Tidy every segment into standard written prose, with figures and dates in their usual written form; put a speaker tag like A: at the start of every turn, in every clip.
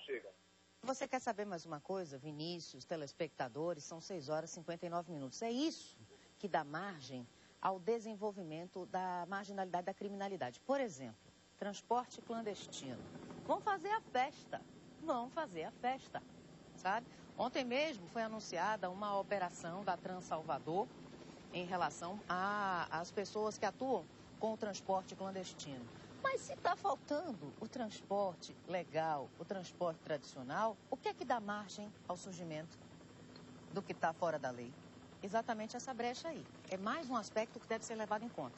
A: chegam.
B: Você quer saber mais uma coisa, Vinícius, telespectadores? São 6 horas e 59 minutos. É isso que dá margem ao desenvolvimento da marginalidade, da criminalidade. Por exemplo, transporte clandestino. Vão fazer a festa, sabe? Ontem mesmo foi anunciada uma operação da Transalvador em relação às pessoas que atuam com o transporte clandestino. Mas se está faltando o transporte legal, o transporte tradicional, o que é que dá margem ao surgimento do que está fora da lei? Exatamente essa brecha aí. É mais um aspecto que deve ser levado em conta.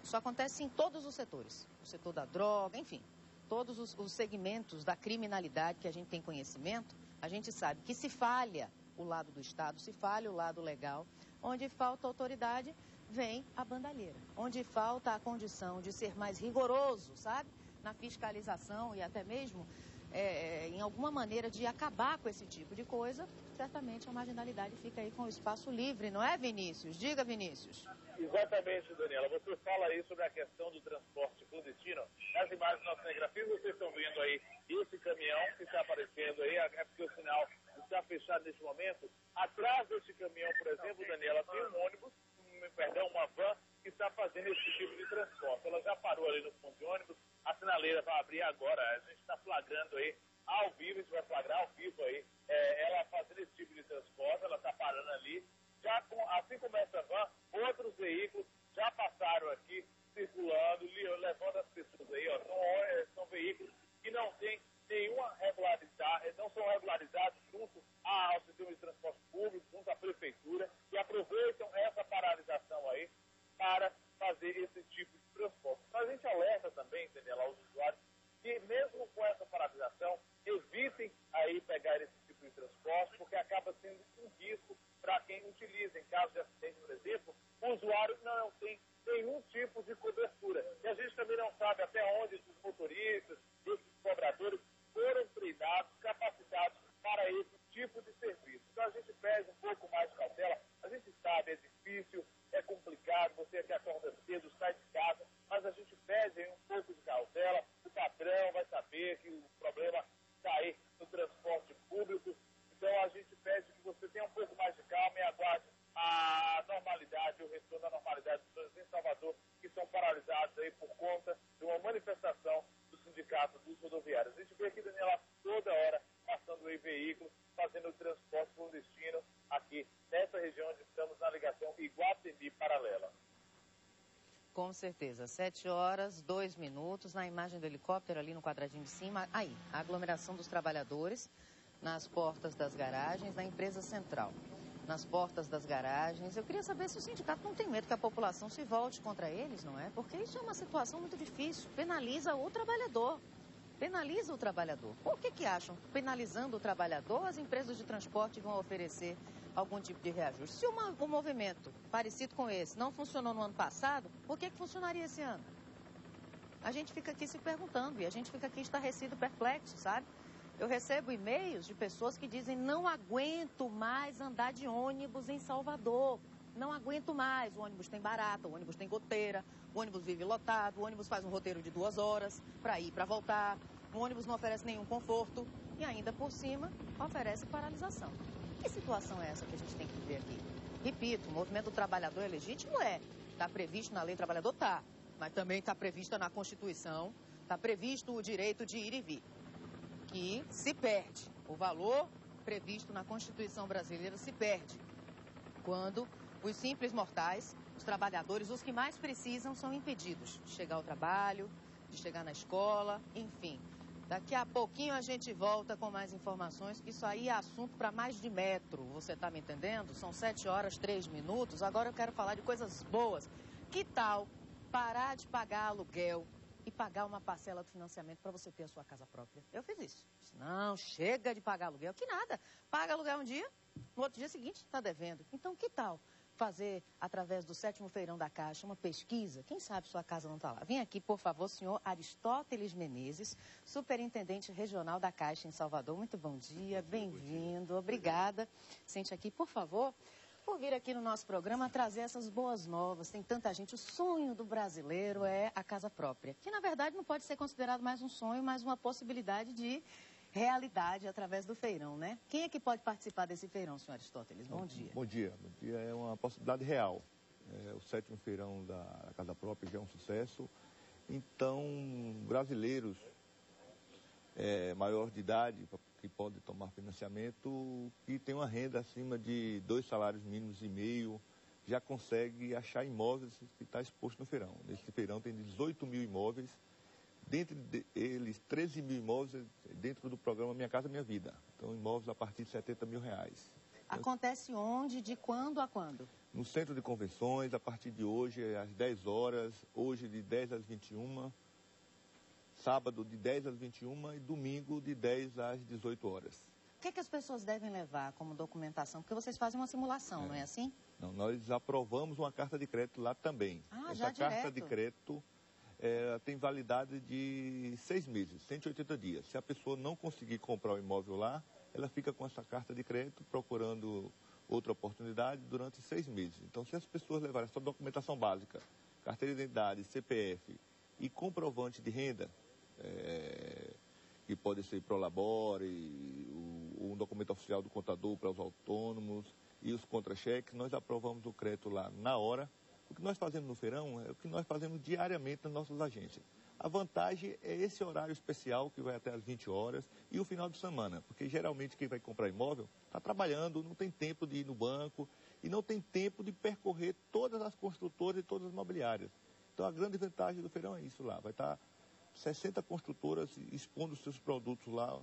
B: Isso acontece em todos os setores. O setor da droga, enfim, todos os segmentos da criminalidade que a gente tem conhecimento, a gente sabe que se falha o lado do Estado, se falha o lado legal, onde falta autoridade, vem a bandalheira. Onde falta a condição de ser mais rigoroso, sabe? Na fiscalização e até mesmo em alguma maneira de acabar com esse tipo de coisa, certamente a marginalidade fica aí com o espaço livre, não é, Vinícius? Diga, Vinícius.
A: Exatamente, Daniela. Você fala aí sobre a questão do transporte clandestino. Nas imagens do nosso cinegrafismo, vocês estão vendo aí esse caminhão que está aparecendo aí, é porque o sinal está fechado nesse momento. Atrás desse caminhão, por exemplo, Daniela, tem um ônibus, uma van que está fazendo esse tipo de transporte. Ela já parou ali no ponto de ônibus, a sinaleira vai abrir agora, a gente está flagrando aí ao vivo, a gente vai flagrar ao vivo aí, ela fazendo esse tipo de transporte, ela está parando ali. Já assim como essa van, outros veículos já passaram aqui, circulando, levando as pessoas aí, ó, são veículos que não têm nenhuma regularidade, não são regularizados junto ao sistema de transporte público, junto à prefeitura, e aproveitam essa paralisação aí para fazer esse tipo de transporte. Mas a gente alerta também, Daniela, aos usuários, que mesmo com essa paralisação, evitem aí pegar esse tipo de transporte, porque acaba sendo um risco para quem utiliza. Em caso de acidente, por exemplo, o usuário não tem nenhum tipo de cobertura. E a gente também não sabe até onde esses motoristas, esses cobradores foram treinados, capacitados para esse tipo de serviço. Então a gente pede um pouco mais de cautela. A gente sabe, é difícil, é complicado, você que acorda cedo, sai de casa, mas a gente pede aí um pouco de cautela. O patrão vai saber que o problema está aí no transporte público. Então a gente pede que você tenha um pouco mais de calma e aguarde a normalidade, o retorno da normalidade dos trânsitos em Salvador, que estão paralisados aí por conta de uma manifestação do sindicato dos rodoviários. A gente vê aqui, Daniela, toda hora passando aí veículos, fazendo o transporte clandestino aqui nessa região onde estamos na ligação Iguatemi Paralela.
B: Com certeza, 7 horas, 2 minutos, na imagem do helicóptero ali no quadradinho de cima, aí, a aglomeração dos trabalhadores nas portas das garagens da empresa central. Nas portas das garagens, eu queria saber se o sindicato não tem medo que a população se volte contra eles, não é? Porque isso é uma situação muito difícil, penaliza o trabalhador. Penaliza o trabalhador. Por que acham que penalizando o trabalhador, as empresas de transporte vão oferecer algum tipo de reajuste? Se um movimento parecido com esse não funcionou no ano passado, por que funcionaria esse ano? A gente fica aqui se perguntando e a gente fica aqui estarrecido, perplexo, sabe? Eu recebo e-mails de pessoas que dizem: não aguento mais andar de ônibus em Salvador. Não aguento mais. O ônibus tem barata, o ônibus tem goteira, o ônibus vive lotado, o ônibus faz um roteiro de 2 horas para ir e para voltar. O ônibus não oferece nenhum conforto e ainda por cima oferece paralisação. Que situação é essa que a gente tem que viver aqui? Repito, o movimento do trabalhador é legítimo? Está previsto na lei do trabalhador? Está. Mas também está prevista na Constituição, está previsto o direito de ir e vir. Que se perde. O valor previsto na Constituição brasileira se perde quando os simples mortais, os trabalhadores, os que mais precisam, são impedidos de chegar ao trabalho, de chegar na escola, enfim. Daqui a pouquinho a gente volta com mais informações, que isso aí é assunto para mais de metro, você está me entendendo? São 7 horas, 3 minutos, agora eu quero falar de coisas boas. Que tal parar de pagar aluguel e pagar uma parcela do financiamento para você ter a sua casa própria? Eu fiz isso. Não, chega de pagar aluguel, que nada. Paga aluguel um dia, no outro dia seguinte está devendo. Então que tal fazer, através do 7º Feirão da Caixa, uma pesquisa? Quem sabe sua casa não está lá. Vem aqui, por favor, senhor Aristóteles Menezes, superintendente regional da Caixa em Salvador. Muito bom dia, bem-vindo, obrigada. Sente aqui, por favor, por vir aqui no nosso programa trazer essas boas novas. Tem tanta gente, o sonho do brasileiro é a casa própria, que na verdade não pode ser considerado mais um sonho, mas uma possibilidade de realidade através do feirão, né? Quem é que pode participar desse feirão, senhor Aristóteles? Bom dia.
C: Bom dia. Bom dia. É uma possibilidade real. O 7º feirão da Casa Própria já é um sucesso. Então, brasileiros maior de idade, que podem tomar financiamento, que tem uma renda acima de 2 salários mínimos e meio, já consegue achar imóveis que está exposto no feirão. Nesse feirão tem 18 mil imóveis, dentre eles 13 mil imóveis dentro do programa Minha Casa Minha Vida. Então, imóveis a partir de R$70 mil.
B: Acontece onde, de quando a quando?
C: No Centro de Convenções, a partir de hoje, às 10 horas, hoje de 10 às 21, sábado de 10 às 21 e domingo de 10 às 18 horas.
B: O que é que as pessoas devem levar como documentação? Porque vocês fazem uma simulação, não é assim?
C: Não, nós aprovamos uma carta de crédito lá também.
B: Essa
C: carta de crédito tem validade de 6 meses, 180 dias. Se a pessoa não conseguir comprar o imóvel lá, ela fica com essa carta de crédito procurando outra oportunidade durante 6 meses. Então, se as pessoas levarem sua documentação básica, carteira de identidade, CPF e comprovante de renda, que pode ser Prolabore, um documento oficial do contador para os autônomos e os contra-cheques, nós aprovamos o crédito lá na hora. O que nós fazemos no feirão é o que nós fazemos diariamente nas nossas agências. A vantagem é esse horário especial que vai até às 20 horas e o final de semana, porque geralmente quem vai comprar imóvel está trabalhando, não tem tempo de ir no banco e não tem tempo de percorrer todas as construtoras e todas as imobiliárias. Então a grande vantagem do feirão é isso lá, vai estar 60 construtoras expondo seus produtos lá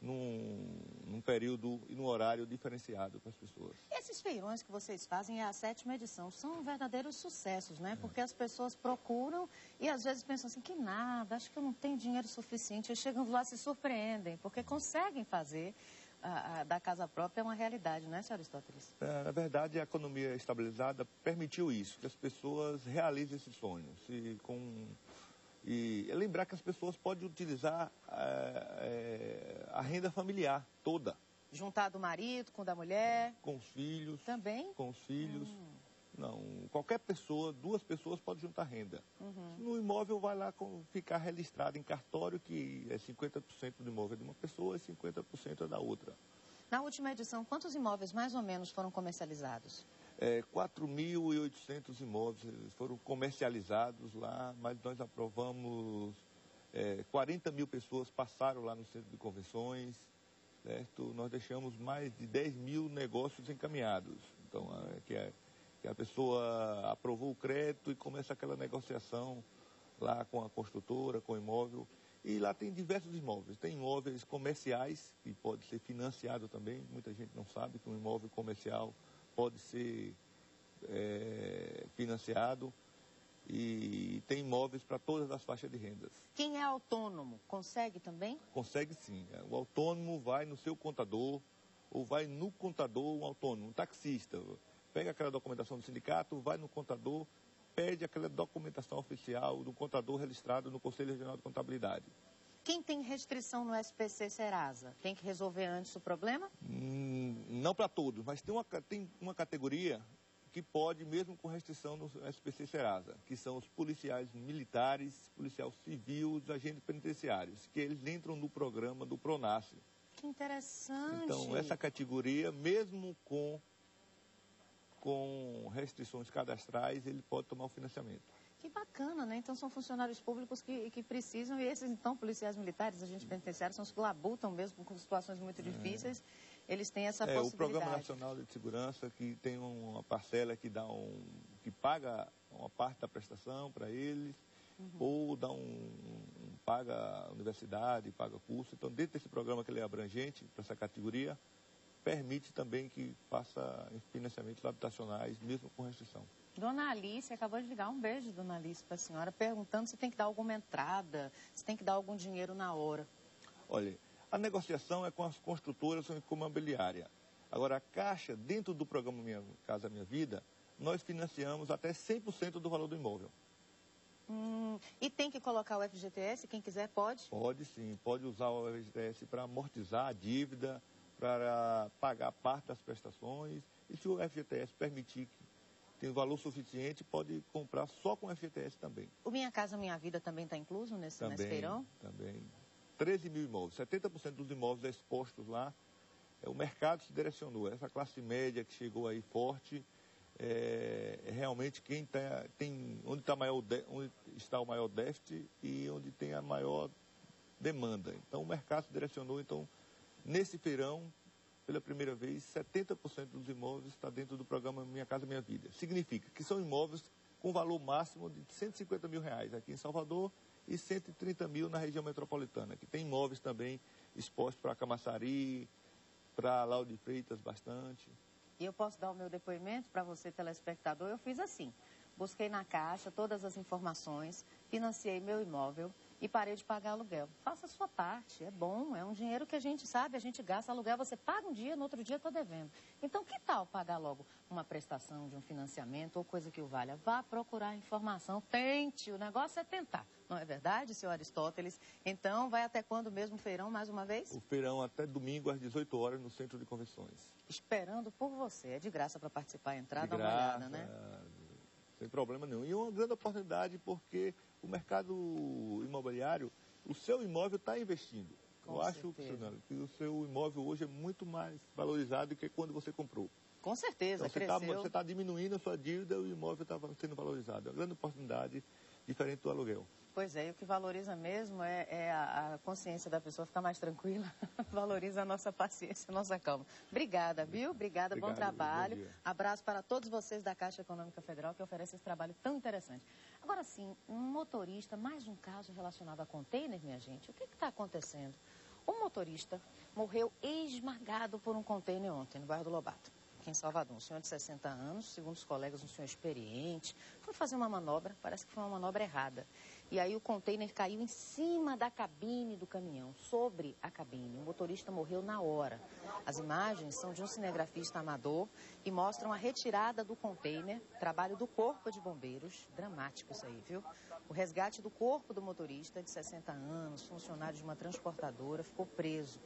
C: num período e num horário diferenciado para as pessoas.
B: Esses feirões que vocês fazem é a 7ª edição, são verdadeiros sucessos, né? Porque as pessoas procuram e às vezes pensam assim, que nada, acho que eu não tenho dinheiro suficiente. E chegando lá se surpreendem, porque conseguem fazer da casa própria uma realidade, não é, senhor Aristóteles?
C: Na verdade, a economia estabilizada permitiu isso, que as pessoas realizem esses sonhos. E lembrar que as pessoas podem utilizar a renda familiar toda.
B: Juntar do marido com o da mulher?
C: Com os filhos.
B: Também?
C: Com os filhos. Não, qualquer pessoa, 2 pessoas podem juntar renda. No imóvel vai lá ficar registrado em cartório que é 50% do imóvel de uma pessoa e 50% é da outra.
B: Na última edição, quantos imóveis mais ou menos foram comercializados?
C: 4.800 imóveis foram comercializados lá, mas nós aprovamos 40 mil pessoas passaram lá no Centro de Convenções, certo? Nós deixamos mais de 10 mil negócios encaminhados. Então, que a pessoa aprovou o crédito e começa aquela negociação lá com a construtora, com o imóvel. E lá tem diversos imóveis. Tem imóveis comerciais, que pode ser financiado também. Muita gente não sabe que um imóvel comercial pode ser financiado e tem imóveis para todas as faixas de rendas.
B: Quem é autônomo, consegue também?
C: Consegue sim. O autônomo vai no seu contador ou vai no contador um autônomo, um taxista. Pega aquela documentação do sindicato, vai no contador, pede aquela documentação oficial do contador registrado no Conselho Regional de Contabilidade.
B: Quem tem restrição no SPC Serasa, tem que resolver antes o problema?
C: Não para todos, mas tem uma categoria que pode, mesmo com restrição no SPC Serasa, que são os policiais militares, policial civil, os agentes penitenciários, que eles entram no programa do PRONASSE.
B: Que interessante!
C: Então, essa categoria, mesmo com restrições cadastrais, ele pode tomar o financiamento.
B: Que bacana, né? Então são funcionários públicos que precisam, e esses então policiais militares, agentes penitenciários, são os que labutam mesmo com situações muito difíceis, eles têm essa possibilidade.
C: O Programa Nacional de Segurança, que tem uma parcela que paga uma parte da prestação para eles, ou paga a universidade, paga curso. Então, dentro desse programa que ele é abrangente, para essa categoria, permite também que faça financiamentos habitacionais, mesmo com restrição.
B: Dona Alice, acabou de ligar, um beijo, Dona Alice, para a senhora, perguntando se tem que dar alguma entrada, se tem que dar algum dinheiro na hora.
C: Olha, a negociação é com as construtoras ou com a imobiliária. Agora, a Caixa, dentro do programa Minha Casa Minha Vida, nós financiamos até 100% do valor do imóvel.
B: E tem que colocar o FGTS, quem quiser pode?
C: Pode sim, pode usar o FGTS para amortizar a dívida, para pagar parte das prestações, e se o FGTS permitir que tem valor suficiente, pode comprar só com FGTS também.
B: O Minha Casa Minha Vida também está incluso nesse feirão?
C: Também. 13 mil imóveis. 70% dos imóveis expostos lá, o mercado se direcionou. Essa classe média que chegou aí forte, realmente quem onde está o maior déficit e onde tem a maior demanda. Então o mercado se direcionou. Então, nesse feirão, pela primeira vez, 70% dos imóveis está dentro do programa Minha Casa Minha Vida. Significa que são imóveis com valor máximo de R$150 mil aqui em Salvador e 130 mil na região metropolitana, que tem imóveis também expostos para Camaçari, para Lauro de Freitas, bastante.
B: E eu posso dar o meu depoimento para você, telespectador? Eu fiz assim, busquei na Caixa todas as informações, financiei meu imóvel e parei de pagar aluguel. Faça a sua parte, é bom, é um dinheiro que a gente sabe, a gente gasta aluguel, você paga um dia, no outro dia está devendo. Então, que tal pagar logo uma prestação de um financiamento ou coisa que o valha? Vá procurar informação, tente, o negócio é tentar. Não é verdade, senhor Aristóteles? Então, vai até quando mesmo o feirão, mais uma vez?
C: O feirão até domingo às 18 horas no Centro de Convenções.
B: Esperando por você, é de graça para participar, entrar, dar uma olhada, né?
C: Sem problema nenhum. E uma grande oportunidade porque o mercado imobiliário, o seu imóvel está investindo. Eu acho que o seu imóvel hoje é muito mais valorizado do que quando você comprou.
B: Com certeza,
C: então,
B: cresceu.
C: Você está diminuindo a sua dívida e o imóvel está sendo valorizado. É uma grande oportunidade diferente do aluguel.
B: Pois é, e o que valoriza mesmo é a consciência da pessoa ficar mais tranquila, valoriza a nossa paciência, a nossa calma. Obrigada, viu? Obrigada, bom trabalho. Bom abraço para todos vocês da Caixa Econômica Federal que oferece esse trabalho tão interessante. Agora sim, um motorista, mais um caso relacionado a container, minha gente. O que está acontecendo? Um motorista morreu esmagado por um container ontem, no bairro do Lobato, aqui em Salvador. Um senhor de 60 anos, segundo os colegas, um senhor experiente, foi fazer uma manobra, parece que foi uma manobra errada. E aí o container caiu em cima da cabine do caminhão, sobre a cabine. O motorista morreu na hora. As imagens são de um cinegrafista amador e mostram a retirada do container, trabalho do Corpo de Bombeiros, dramático isso aí, viu? O resgate do corpo do motorista, de 60 anos, funcionário de uma transportadora, ficou preso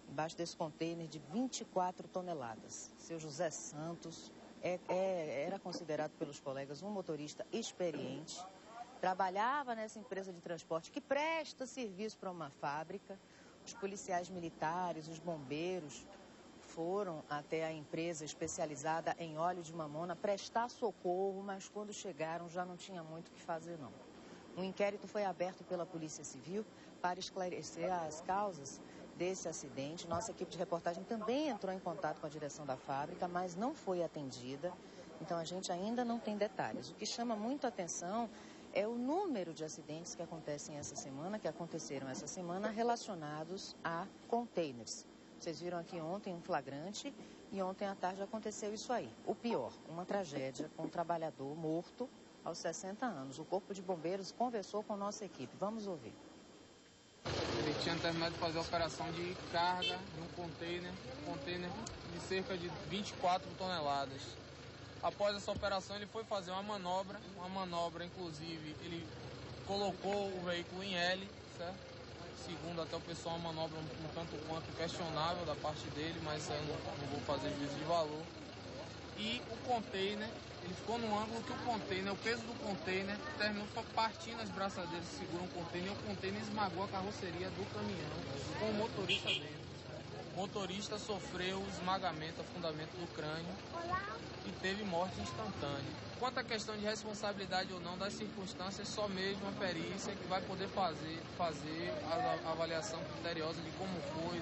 B: embaixo desse container de 24 toneladas. Seu José Santos era considerado pelos colegas um motorista experiente, trabalhava nessa empresa de transporte que presta serviço para uma fábrica. Os policiais militares, os bombeiros foram até a empresa especializada em óleo de mamona prestar socorro, mas quando chegaram já não tinha muito o que fazer, não. Um inquérito foi aberto pela Polícia Civil para esclarecer as causas desse acidente. Nossa equipe de reportagem também entrou em contato com a direção da fábrica, mas não foi atendida. Então a gente ainda não tem detalhes. O que chama muito a atenção é o número de acidentes que aconteceram essa semana, relacionados a containers. Vocês viram aqui ontem um flagrante e ontem à tarde aconteceu isso aí. O pior, uma tragédia com um trabalhador morto aos 60 anos. O Corpo de Bombeiros conversou com nossa equipe. Vamos ouvir.
D: Ele tinha terminado de fazer a operação de carga de um container de cerca de 24 toneladas. Após essa operação, ele foi fazer uma manobra, inclusive, ele colocou o veículo em L, certo? Segundo até o pessoal, uma manobra um tanto quanto questionável da parte dele, mas eu não vou fazer juízo de valor. E o container, ele ficou num ângulo que o peso do container terminou partindo as braçadeiras que seguram o container, e o container esmagou a carroceria do caminhão, com o motorista dentro. O motorista sofreu esmagamento, afundamento do crânio e teve morte instantânea. Quanto à questão de responsabilidade ou não das circunstâncias, só mesmo a perícia que vai poder fazer a avaliação criteriosa de como foi,